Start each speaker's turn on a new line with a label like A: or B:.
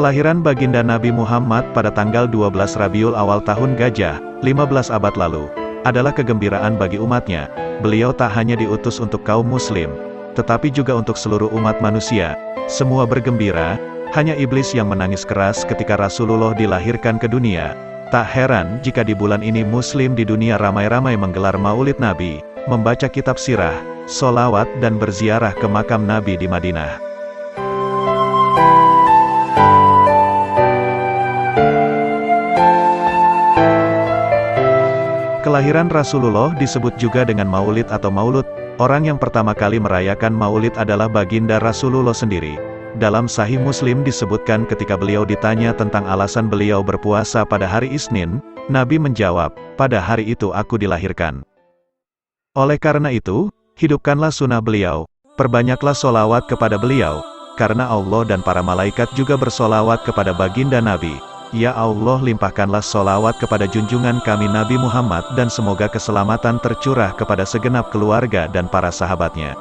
A: Kelahiran baginda Nabi Muhammad pada tanggal 12 Rabiul Awal tahun Gajah, 15 abad lalu, adalah kegembiraan bagi umatnya. Beliau tak hanya diutus untuk kaum muslim, tetapi juga untuk seluruh umat manusia. Semua bergembira, hanya iblis yang menangis keras ketika Rasulullah dilahirkan ke dunia. Tak heran jika di bulan ini muslim di dunia ramai-ramai menggelar Maulid Nabi, membaca kitab sirah, sholawat dan berziarah ke makam Nabi di Madinah. Kelahiran Rasulullah disebut juga dengan Maulid atau Maulud. Orang yang pertama kali merayakan Maulid adalah baginda Rasulullah sendiri. Dalam Sahih Muslim disebutkan ketika beliau ditanya tentang alasan beliau berpuasa pada hari Isnin, Nabi menjawab, "Pada hari itu aku dilahirkan." Oleh karena itu, hidupkanlah sunnah beliau, perbanyaklah sholawat kepada beliau, karena Allah dan para malaikat juga bersolawat kepada baginda Nabi. Ya Allah, limpahkanlah sholawat kepada junjungan kami Nabi Muhammad dan semoga keselamatan tercurah kepada segenap keluarga dan para sahabatnya.